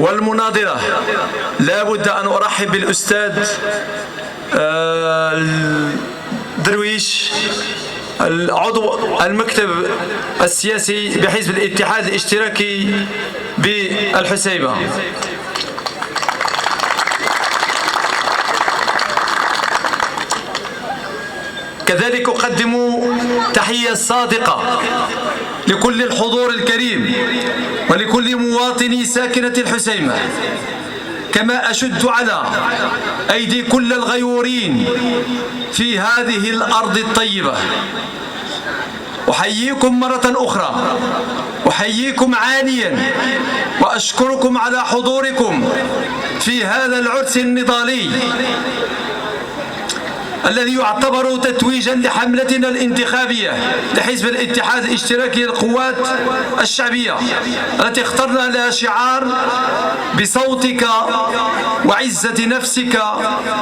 والمناظرة لا بد أن أرحب بالأستاذ درويش عضو المكتب السياسي بحزب الاتحاد الاشتراكي بالحسيبة. كذلك أقدم تحية صادقة لكل الحضور الكريم ولكل مواطني ساكنة الحسيمة، كما أشد على أيدي كل الغيورين في هذه الأرض الطيبة. أحييكم مرة أخرى، أحييكم عاليا وأشكركم على حضوركم في هذا العرس النضالي الذي يعتبر تتويجا لحملتنا الانتخابية لحزب الاتحاد الاشتراكي للقوات الشعبية التي اخترنا لها شعار: بصوتك وعزة نفسك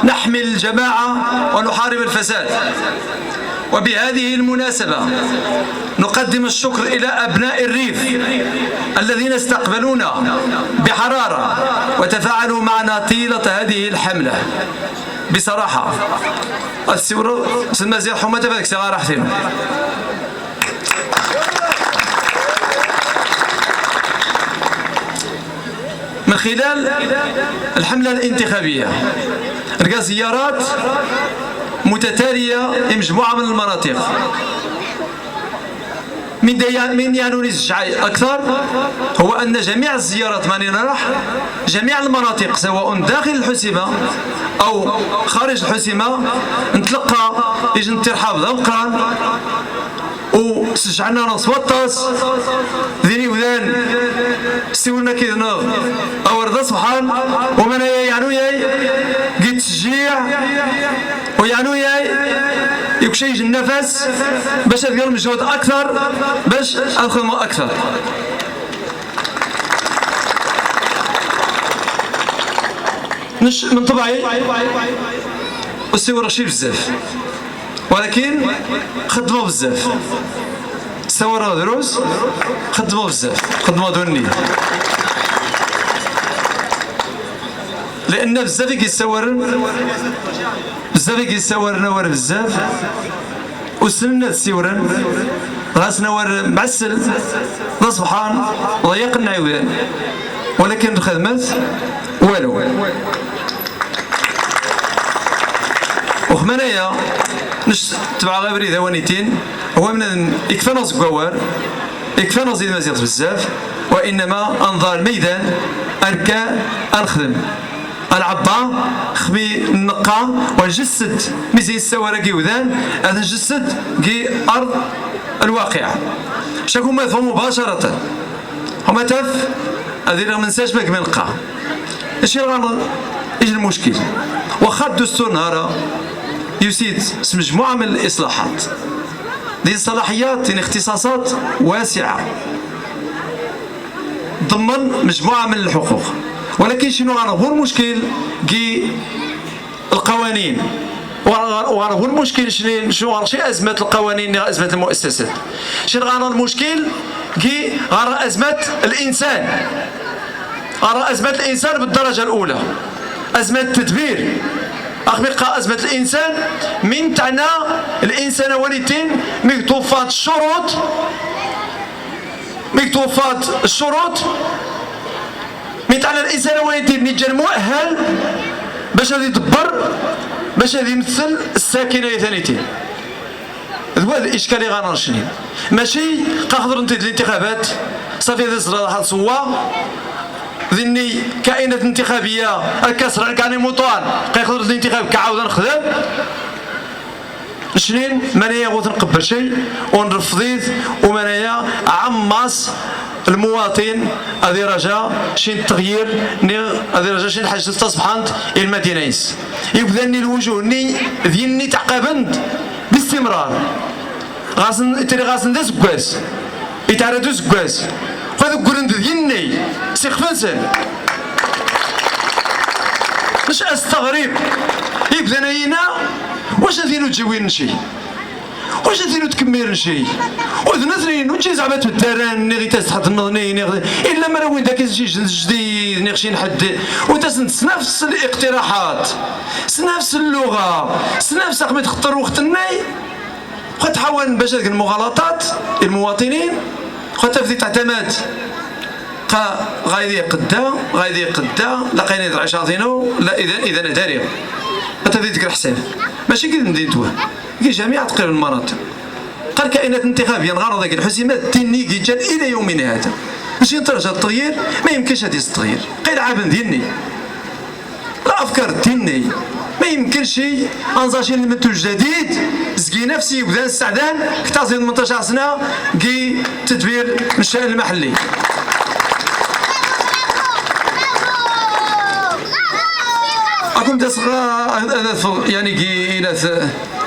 نحمي الجماعة ونحارب الفساد. وبهذه المناسبة نقدم الشكر إلى أبناء الريف الذين استقبلونا بحرارة وتفاعلوا معنا طيلة هذه الحملة. بصراحة السورة سلمازير حمى تبارك سيغا راحتين. من خلال الحملة الانتخابية لقى زيارات متتالية لمجموعة من المناطق. من يعنوني أكثر هو أن جميع الزيارات ماني راح جميع المناطق سواء داخل الحسيمة أو خارج الحسيمة نتلقى يجي الترحاب ذا القران وسجعنا نص وطاس ذيني وذان استولنا كيذنغ أو رضا سبحان ومن يعنويا قيت تشجيع ويعنويا يكشيج النفس باش ندير مجهود اكثر باش نخدم اكثر. من طبعي السيور رشيد بزاف ولكن خدموا بزاف، السيور دروس خدموا بزاف، خدموا دوني لان بزاف كيساورن نوار بزاف وسننا السيورن غاس نوار معسل لا سبحان ضيق النعيوان ولكن الخدمات والو. وخمانايا تبع غير ذوانيتين هو من يكفانا زكوار يكفانا زيد مزيغ بزاف، وانما انظار الميدان اركا انخدم العبا خبي النقا ونجسد مزي السوارة كي وذان هذا نجسد كي أرض الواقع. شاكو ما يفهم مباشرة هما تاف هذه راه منساش باك من نقا اشي راه يجي المشكل. واخا الدستور نهار يسيد مجموعة من الإصلاحات دي الصلاحيات اختصاصات واسعة ضمن مجموعة من الحقوق، ولكن شنو هو المشكل؟ كي القوانين هو المشكل شنو شي ازمه القوانين ازمه المؤسسات. شنو غانا المشكل؟ كي غانا ازمه الانسان، غانا ازمه الانسان بالدرجه الاولى، ازمه التدبير أخبقى أزمة الإنسان من تعنى الإنسان وليتين مكتوفات الشروط من تعنى الإنسان وليتين نجان مؤهل باش غادي يدبر باش غادي يمثل الساكنة ثانيتين. هذا الإشكال اللي غنرشني ماشي قاخذر نتي الانتخابات صافي هذا صراحة صوا ذني كائنات انتخابيه الكسر كاني موطوان قيخرج الانتخاب كعاود نخدم شنين مانايا غوت نقبل شيء ونرفضيت ومانايا عماس المواطن هذه رجاء شي التغيير هذه رجاء شي الحاجه تصبحانت المدينه يبداني الوجوه ني ديالني تعقبند باستمرار غاسن داس كواس يتعرضوا كواس هذا قرند ديالني سي خفنسن باش استغرب يبدا هنا واش غادي نجيوين شي واش نديرو تكمير شي وذنثنين وتجي زعما تداران نغي تحت النظنين الا ما وين داك شي جديد نغشي نحد وتسنس نفس الاقتراحات نفس اللغه نفس رقم تخطر وقت الناي تحاول باش هذيك المغالطات المواطنين تبدي تعتمد غايدي قدا لقينا ذا عشاطينو لا اذا داري تبدي ديك الحساب ماشي كي نديتوه كي جميع تقريبا المناطق قال كائنات انتخابيه نغار ذاك الحسيمات تني كيجان الى يومنا هذا باش ينترج التغيير ما يمكنش هذا التغيير قيل عابن ديالني الافكار ديالني ما يمكنش انزاشي المنتوج جديد زكي نفسي وذا السعدان كتازي 18 سنه كي تدبير الشأن المحلي أكون يعني كي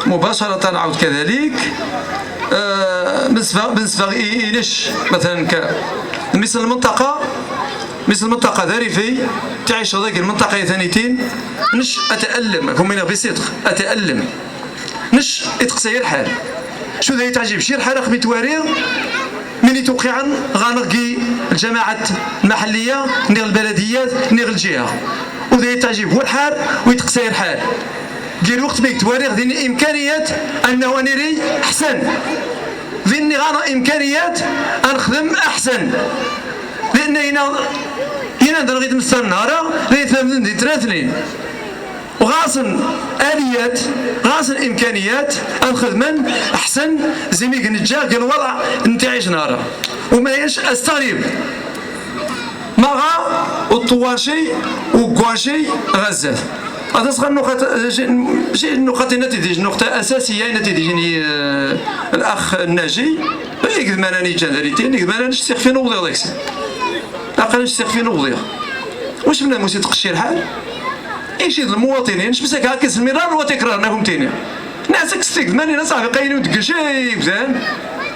مباشرة عاود كذلك بالنسبة إليش مثلا مثل المنطقة ذاريفي تعيش هذيك المنطقة ثانيتين نش أتألم أكون من بصدق أتألم نش يتقصير الحال شو ذا يتعجب شي الحال رقم تواريغ من توقيعا غانقي الجماعات المحلية نيغ البلديات نيغ الجهة وذا يتعجب هو الحال ويتقصير الحال ديال الوقت ما يتواريغ ذيني إمكانيات أنه نري أحسن ذيني غانا إمكانيات أنخدم أحسن لأن هنا نغيت مستر نهارا ليتفهم دي ثلاثين وغاصن آليات غاصن إمكانيات الخدمة أحسن زي ما كنتجا كان الوضع نتاعيش نهارا وما ياش أستغرب مغا والطواشي وكواشي غزات هذا صغر نقطة نتيجة نقطة أساسية نتيجة الأخ الناجي يقدر ما راني جندريتين يقدر ما راني نشتيق في نوضي هذاك أقل نشتيق في نوضي واش من الموسيقى تقشي الحال يشيد المواطنين اش مساك هكا المرار وتكرارناهم تاني ناس كستيك ماني ناس صاحبي قاينين ودك شي بزان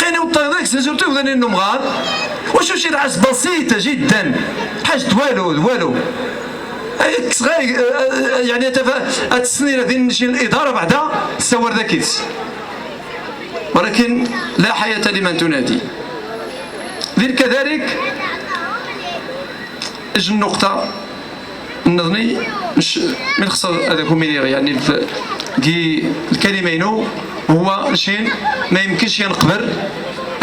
قاينين وطايدك سيرتو وذاني النمغان واش شي رعس بسيطة جدا حاجة والو صغير يعني التسنيره ديال شي الاداره بعدا تصور ذاكيس ولكن لا حياه لمن تنادي كذلك اجي النقطه نظني من خص هذاك يعني كي الكلمين هو شي ما يمكنش نقبر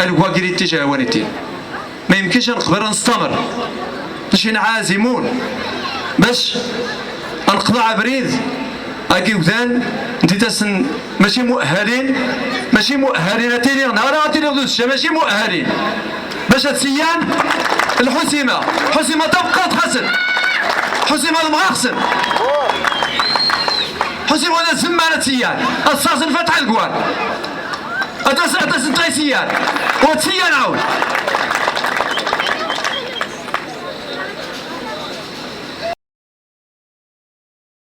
الكواكيري اتجاه وانيتين ما يمكنش نقبر نستمر شي عازمون باش انقطع بريد اكي وذان انت تسن ماشي مؤهلين اتيري نهار اتيري غدوش ماشي مؤهلين باش تسيان الحسيمه تبقى تخسر حسيمه المغاخسن حسيمه هذا زمانه سيان الصاص الفتح القوان اتس انتي سيان وتسيان عاود